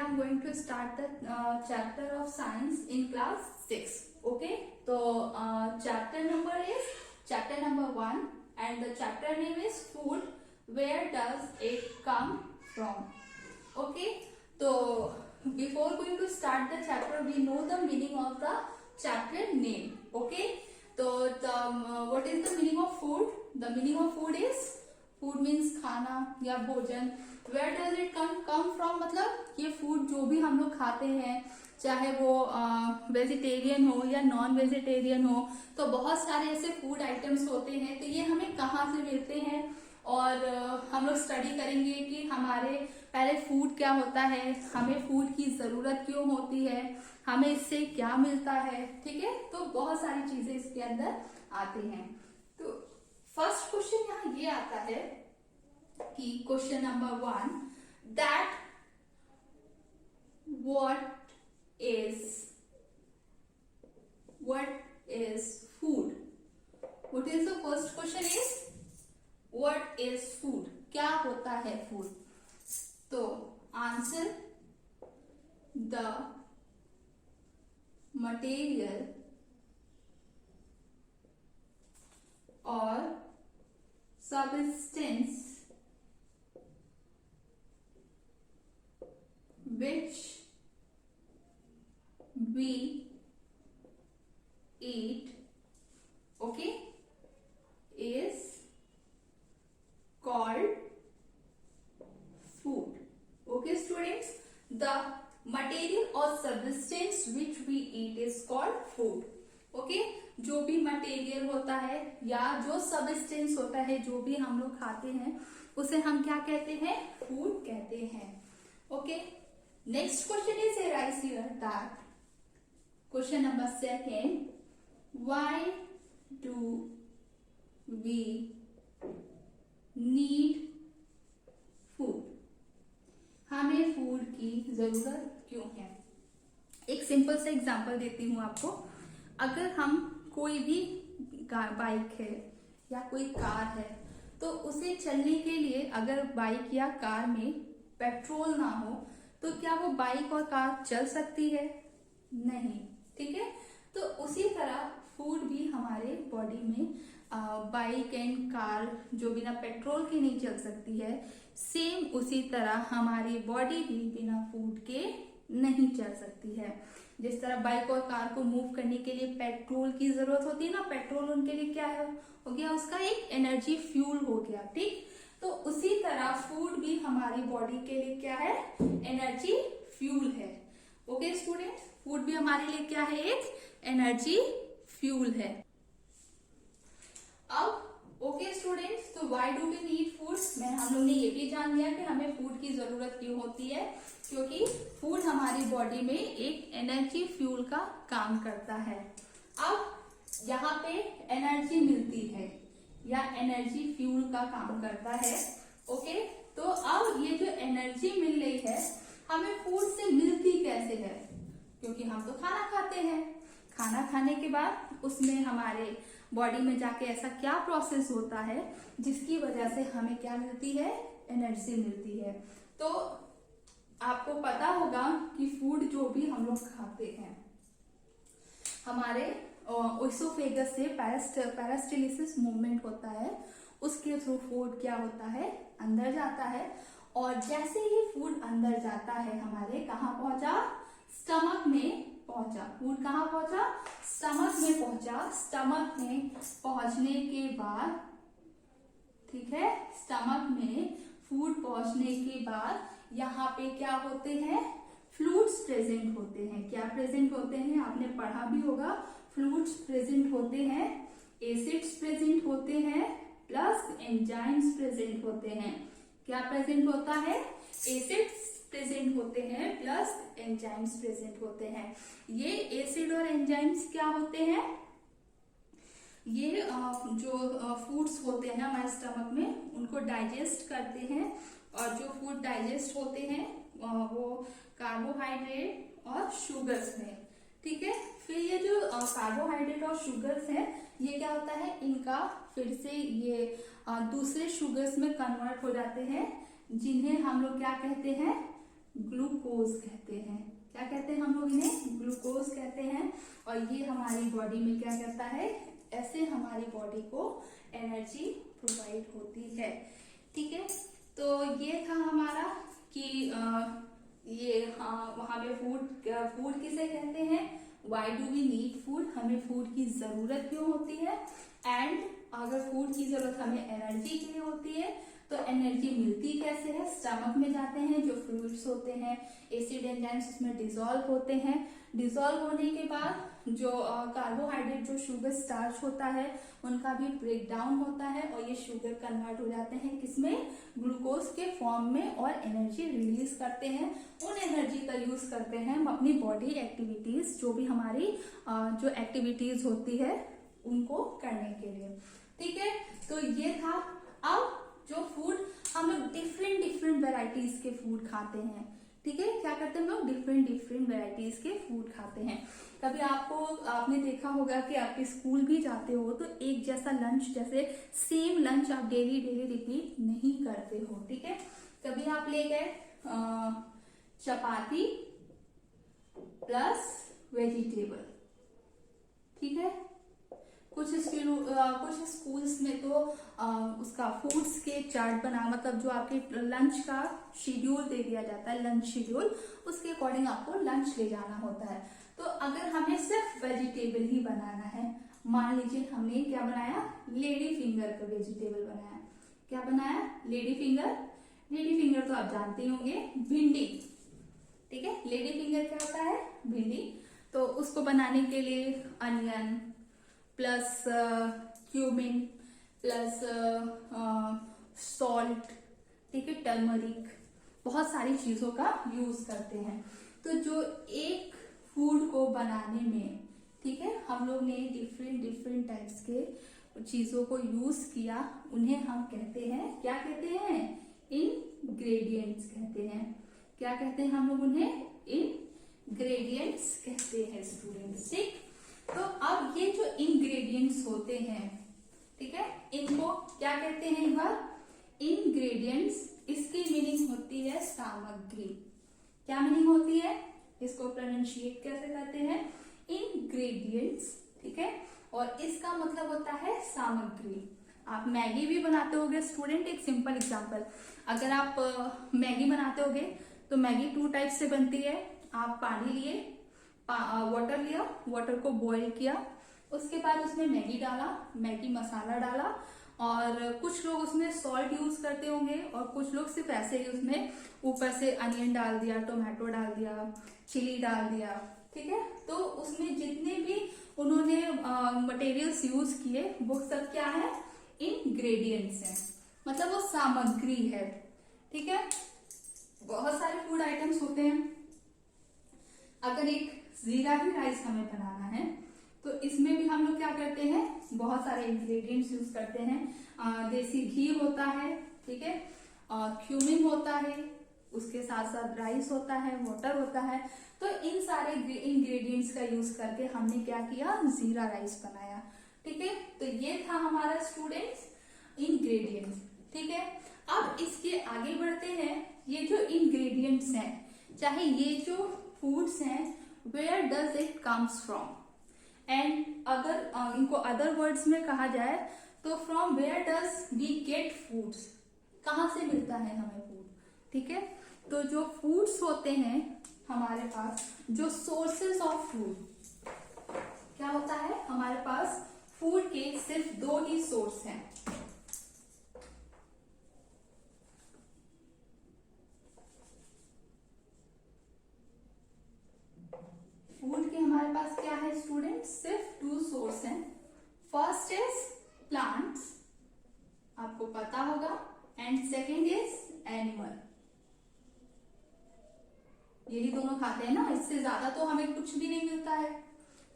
I'm going to start the chapter of science in class 6. Okay, so chapter number 1 and the chapter name is food. Where does it come from? Okay, so before going to start the chapter, we know the meaning of the chapter name. Okay, so what is the meaning of food? The meaning of food is food means खाना या भोजन. Where does it come from, मतलब ये food जो भी हम लोग खाते हैं, चाहे वो वेजिटेरियन हो या नॉन वेजिटेरियन हो, तो बहुत सारे ऐसे फूड आइटम्स होते हैं. तो ये हमें कहाँ से मिलते हैं और हम लोग स्टडी करेंगे कि हमारे पहले फूड क्या होता है, हमें फूड की जरूरत क्यों होती है, हमें इससे क्या मिलता है. ठीक है, तो बहुत सारी चीजें इसके अंदर आती हैं. तो फर्स्ट क्वेश्चन यहाँ ये आता है कि question number 1, that what is food. What is the first question is what is food, क्या होता है फूड. तो आंसर, द मटेरियल और substance which we eat, okay, is called food. Okay students, the material or substance which we eat is called food. Okay, जो भी material होता है या जो सबस्टेंस होता है, जो भी हम लोग खाते हैं, उसे हम क्या कहते हैं, फूड कहते हैं. Okay, next question is arise here that question number 2, why do we need food. हमें फूड की जरूरत क्यों है. एक सिंपल सा एग्जांपल देती हूँ आपको. अगर हम कोई भी बाइक है या कोई कार है, तो उसे चलने के लिए अगर बाइक या कार में पेट्रोल ना हो तो क्या वो बाइक और कार चल सकती है? नहीं. ठीक है, तो उसी तरह फूड भी हमारे बॉडी में बाइक एंड कार जो बिना पेट्रोल के नहीं चल सकती है, सेम उसी तरह हमारी बॉडी भी बिना फूड के नहीं चल सकती है. जिस तरह बाइक और कार को मूव करने के लिए पेट्रोल की जरूरत होती है ना, पेट्रोल उनके लिए क्या है, हो गया उसका एक एनर्जी फ्यूल हो गया. ठीक, तो उसी तरह फूड भी हमारी बॉडी के लिए क्या है, एनर्जी फ्यूल है. ओके स्टूडेंट, फूड भी हमारे लिए क्या है, एक एनर्जी फ्यूल है. अब ओके स्टूडेंट्स, तो why do we need food. हम लोग ने ये भी जान लिया कि हमें फूड की जरूरत क्यों होती है, क्योंकि फूड हमारी बॉडी में एक एनर्जी फ्यूल का काम करता है. अब यहाँ पे एनर्जी मिलती है या एनर्जी फ्यूल का काम करता है. ओके, तो अब ये जो एनर्जी मिल रही है हमें फूड से मिलती कैसे है, क्योंकि हम तो खाना खाते हैं. खाना खाने के बाद उसमें हमारे बॉडी में जाके ऐसा क्या प्रोसेस होता है जिसकी वजह से हमें क्या मिलती है, एनर्जी मिलती है. तो आपको पता होगा कि फूड जो भी हम लोग खाते हैं, हमारे ओएसोफेगस से पैरास्टालसिस मूवमेंट होता है, उसके थ्रू फूड क्या होता है, अंदर जाता है. और जैसे ही फूड अंदर जाता है, हमारे कहाँ पहुंचा, स्टमक में पहुंचा. फूड कहाँ पहुंचा, स्टमक में पहुंचा. स्टमक में पहुंचने के बाद, ठीक है, स्टमक में फूड पहुंचने के बाद यहाँ पे क्या होते हैं, फ्लूइड्स प्रेजेंट होते हैं. क्या प्रेजेंट होते हैं, आपने पढ़ा भी होगा. फ्लूइड्स प्रेजेंट होते हैं, एसिड्स प्रेजेंट होते हैं, प्लस एंजाइम्स प्रेजेंट होते हैं. क्या प्रेजेंट होता है, एसिड्स प्रेजेंट होते हैं प्लस एंजाइम्स प्रेजेंट होते हैं. ये एसिड और एंजाइम्स क्या होते हैं, ये जो फूड्स होते हैं हमारे स्टमक में, उनको डाइजेस्ट करते हैं. और जो फूड डाइजेस्ट होते हैं वो कार्बोहाइड्रेट और शुगर्स में. ठीक है, फिर ये जो कार्बोहाइड्रेट और शुगर्स हैं, ये क्या होता है, इनका फिर से ये दूसरे शुगर्स में कन्वर्ट हो जाते हैं, जिन्हें हम लोग क्या कहते हैं, ग्लूकोज कहते हैं। क्या कहते हैं हम लोग इन्हें? ग्लूकोज कहते हैं। और ये हमारी बॉडी में क्या करता है? ऐसे हमारी बॉडी को एनर्जी प्रोवाइड होती है। ठीक है, तो ये था हमारा कि ये वहां पे फूड किसे कहते हैं, why do we need food, हमें फूड की जरूरत क्यों होती है, एंड अगर फूड की जरूरत हमें एनर्जी के लिए होती है तो एनर्जी मिलती कैसे है? स्टमक में जाते हैं, जो फ्लूइड्स होते हैं, एसिड एंजाइम्स उसमें डिसॉल्व होते हैं। डिसॉल्व होने के बाद जो कार्बोहाइड्रेट, जो शुगर स्टार्च होता है, उनका भी ब्रेक डाउन होता है और ये शुगर कन्वर्ट हो जाते हैं किसमें? ग्लूकोज के फॉर्म में, और एनर्जी रिलीज करते हैं। उन एनर्जी का यूज करते हैं हम अपनी बॉडी एक्टिविटीज, जो भी हमारी जो एक्टिविटीज होती है उनको करने के लिए। ठीक है, तो ये था। अब जो फूड हम लोग डिफरेंट वेराइटीज के फूड खाते हैं। ठीक है, क्या करते हैं हम लोग? डिफरेंट वेराइटीज के फूड खाते हैं। कभी आपने देखा होगा कि आप स्कूल भी जाते हो तो एक जैसा लंच, जैसे सेम लंच आप डेली रिपीट नहीं करते हो। ठीक है, कभी आप ले गए चपाती प्लस वेजिटेबल। ठीक है, कुछ स्कूल्स में तो उसका फूड्स के चार्ट बना, मतलब जो आपके लंच का शेड्यूल दे दिया जाता है, लंच शेड्यूल, उसके अकॉर्डिंग आपको लंच ले जाना होता है। तो अगर हमें सिर्फ वेजिटेबल ही बनाना है, मान लीजिए हमने क्या बनाया? लेडी फिंगर का वेजिटेबल बनाया। क्या बनाया? लेडी फिंगर तो आप जानते होंगे, भिंडी। ठीक है, लेडी फिंगर क्या होता है? भिंडी। तो उसको बनाने के लिए onion plus cumin plus salt, ठीक है, टर्मरिक, बहुत सारी चीजों का यूज करते हैं। तो जो एक फूड को बनाने में, ठीक है, हम लोग ने डिफरेंट टाइप्स के चीजों को यूज किया, उन्हें हम कहते हैं, क्या कहते हैं? इंग्रेडिएंट्स कहते हैं। क्या कहते हैं हम लोग उन्हें? इंग्रेडिएंट्स कहते हैं स्टूडेंट्स। ठीक, तो अब ये जो इंग्रेडिएंट्स होते हैं, ठीक है, इनको क्या कहते हैं? एक बार, इंग्रेडिएंट्स, इसकी मीनिंग होती है सामग्री। क्या मीनिंग होती है? इसको प्रोनाउंशिएट कैसे करते हैं? इंग्रेडिएंट्स। ठीक है, और इसका मतलब होता है सामग्री। आप मैगी भी बनाते होगे स्टूडेंट। एक सिंपल एग्जांपल, अगर आप मैगी बनाते होगे तो मैगी 2 टाइप से बनती है। आप पानी लिए, वाटर लिया, वाटर को बॉईल किया, उसके बाद उसमें मैगी डाला, मैगी मसाला डाला, और कुछ लोग उसमें सॉल्ट यूज करते होंगे और कुछ लोग सिर्फ ऐसे ही उसमें ऊपर से अनियन डाल दिया, टोमेटो डाल दिया, चिली डाल दिया। ठीक है, तो उसमें जितने भी उन्होंने मटेरियल्स यूज किए वो सब क्या है? इंग्रेडिएंट्स हैं, मतलब वो सामग्री है। ठीक है, बहुत सारे फूड आइटम्स होते हैं। अगर एक जीरा भी राइस हमें बनाना है तो इसमें भी हम लोग क्या करते हैं? बहुत सारे इंग्रेडिएंट्स यूज करते हैं। देसी घी होता है, ठीक है, क्यूमिन होता है, उसके साथ साथ राइस होता है, वाटर होता है। तो इन सारे इंग्रेडिएंट्स का यूज करके हमने क्या किया? जीरा राइस बनाया। ठीक है, तो ये था हमारा स्टूडेंट्स इंग्रेडिएंट्स। ठीक है, अब इसके आगे बढ़ते हैं। ये जो इंग्रेडिएंट्स हैं, चाहे ये जो फूड्स हैं, where does it comes from, and अगर इनको अदर वर्ड्स में कहा जाए तो from where does we get foods, कहाँ से मिलता है हमें फूड। ठीक है, तो जो फूड्स होते हैं हमारे पास, जो सोर्सेस ऑफ फूड, क्या होता है हमारे पास? फूड के सिर्फ 2 ही सोर्स हैं। फूड के हमारे पास क्या है स्टूडेंट? सिर्फ 2 सोर्स हैं। फर्स्ट इज प्लांट्स, आपको पता होगा, एंड सेकेंड इज एनिमल। यही दोनों खाते हैं ना, इससे ज्यादा तो हमें कुछ भी नहीं मिलता है।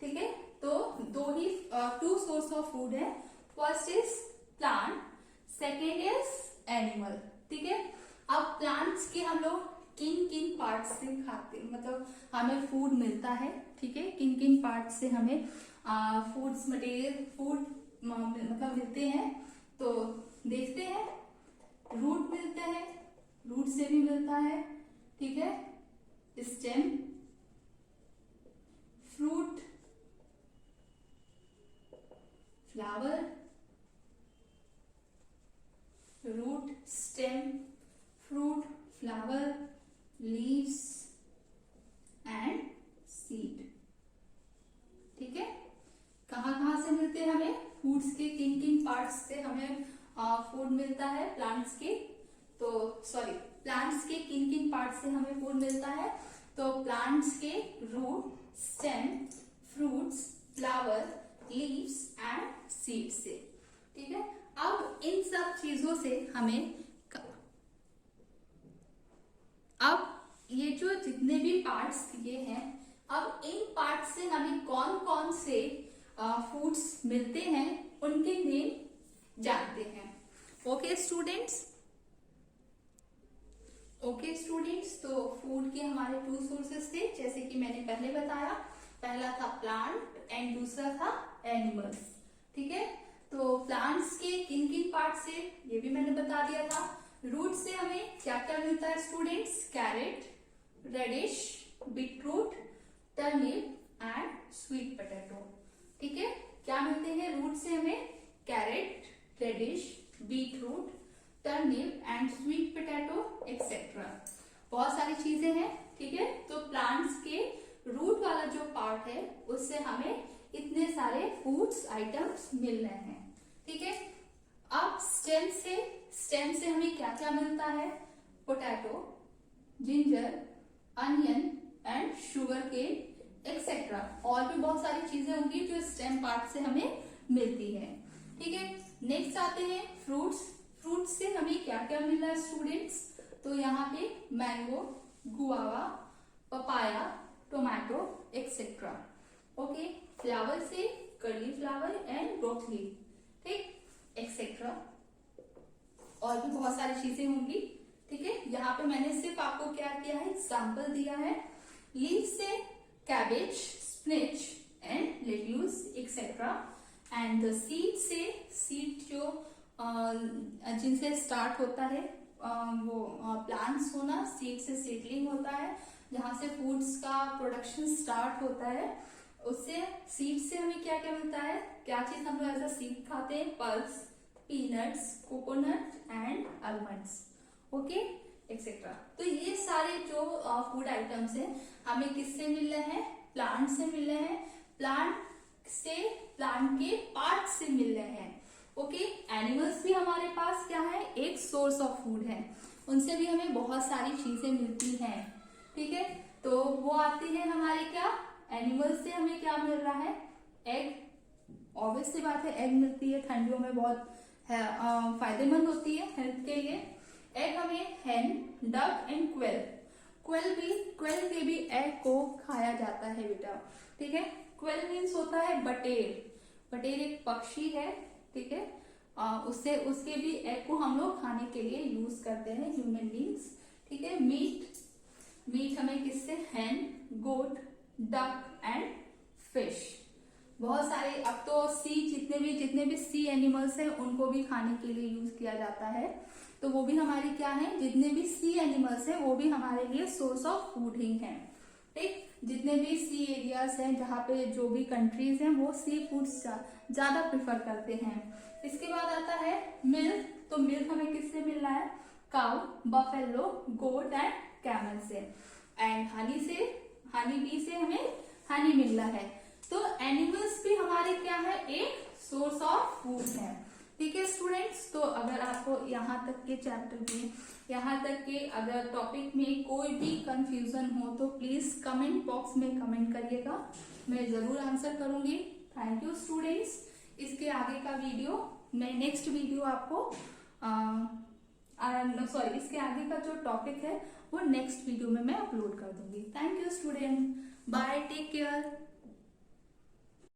ठीक है, तो 2 सोर्स ऑफ फूड है। First is plant, second is animal. ठीक है, अब प्लांट्स के हम लोग किन किन पार्ट से खाते, मतलब हमें फूड मिलता है। ठीक है, किन किन पार्ट से हमें फूड्स मटेरियल फूड मतलब मिलते हैं, तो देखते हैं। रूट मिलते हैं, रूट से भी मिलता है। ठीक है, stem, fruit, flower, root, stem, fruit, flower, leaves and seed. ठीक है, कहाँ कहाँ से मिलते हैं हमें फूड्स के, किन किन पार्ट्स से हमें फूड मिलता है प्लांट्स के, तो सॉरी प्लांट्स के किन किन पार्ट से हमें फूड मिलता है, तो प्लांट्स के root, stem, fruits, flower, leaves and seed से। ठीक है, अब इन सब चीजों से हमें अब ये जो जितने भी पार्ट्स दिए हैं, अब इन पार्ट्स से हमें कौन कौन से फूड्स मिलते हैं उनके नेम जानते हैं। ओके स्टूडेंट्स, तो फूड के हमारे 2 सोर्सेस थे, जैसे कि मैंने पहले बताया, पहला था प्लांट एंड दूसरा था एनिमल्स। ठीक है, तो प्लांट्स के किन किन पार्ट से ये भी मैंने बता दिया था। रूट से हमें क्या क्या मिलता है students, carrot, radish, beetroot, turnip and sweet potato. ठीक है, क्या मिलते हैं रूट से हमें, carrot, radish, beetroot, turnip and sweet potato etcetera, बहुत सारी चीजें हैं। ठीक है, तो प्लांट्स के रूट वाला जो पार्ट है उससे हमें इतने सारे फूड्स आइटम्स मिल रहे हैं। ठीक है, अब स्टेम से हमें क्या क्या मिलता है, potato, ginger, onion and sugarcane etcetera, और भी बहुत सारी चीजें होंगी जो स्टेम पार्ट से हमें मिलती है। ठीक है, नेक्स्ट आते हैं फ्रूट्स से हमें क्या क्या मिल रहा है स्टूडेंट्स, तो यहाँ पे mango, guava, papaya, tomato etcetera. Okay, flower से कर्ली फ्लावर एंड ब्रोकली, ठीक एक्सेट्रा, और भी बहुत सारी चीजें होंगी। ठीक है, यहाँ पे मैंने सिर्फ आपको क्या किया है, एग्जाम्पल दिया है। लीव से cabbage, spinach and lettuce etcetera, and the seed जो जिनसे स्टार्ट होता है वो प्लांट्स होना, सीड से सीडलिंग होता है, जहां से फूड्स का प्रोडक्शन स्टार्ट होता है, उससे सीड से हमें क्या क्या मिलता है, क्या चीज हम लोग एज अ सीड खाते हैं, pulse, peanuts, coconut and almonds, okay etcetera. तो ये सारे जो फूड आइटम्स हैं हमें किससे मिल रहे हैं, प्लांट से मिल रहे हैं, प्लांट के पार्ट से मिल रहे हैं। ओके, एनिमल्स भी हमारे पास क्या है, एक सोर्स ऑफ फूड है, उनसे भी हमें बहुत सारी चीजें मिलती हैं। ठीक है, तो वो आती है हमारे क्या, एनिमल्स से हमें क्या मिल रहा है, एग, ऑब्वियस सी बात है एग मिलती है, ठंडियों में बहुत फायदेमंद होती है हेल्थ के लिए। एग हमें हैन, डक एंड क्वेल के भी एग को खाया जाता है बेटा। ठीक है, क्वेल मीन्स होता है बटेर एक पक्षी है। ठीक है, उसके भी एग को हम लोग खाने के लिए यूज करते हैं ह्यूमन बींग्स। ठीक है, मीट हमें किससे, हैन, गोट, डक एंड फिश, बहुत सारे। अब तो जितने भी सी एनिमल्स हैं उनको भी खाने के लिए यूज किया जाता है, तो वो भी हमारी क्या है, जितने भी सी एनिमल्स हैं वो भी हमारे लिए सोर्स ऑफ फूड ही हैं। ठीक, जितने भी सी एरियाज हैं जहाँ पे जो भी कंट्रीज हैं वो सी फूड्स ज्यादा प्रिफर करते हैं। इसके बाद आता है मिल्क, तो मिल्क हमें किससे मिल रहा है, cow, buffalo, goat and camel से। एंड हनी बी से हमें हनी मिल रहा है। तो एनिमल्स भी हमारे क्या है, एक सोर्स ऑफ फूड है। ठीक है स्टूडेंट्स, तो अगर आपको यहाँ तक के चैप्टर में, यहाँ तक के अगर टॉपिक में कोई भी कंफ्यूजन हो तो प्लीज कमेंट बॉक्स में कमेंट करिएगा, मैं जरूर आंसर करूंगी। Thank you students. इसके आगे का वीडियो मैं नेक्स्ट वीडियो आपको इसके आगे का जो टॉपिक है वो नेक्स्ट वीडियो में मैं अपलोड कर दूंगी। Thank you student, bye, take care.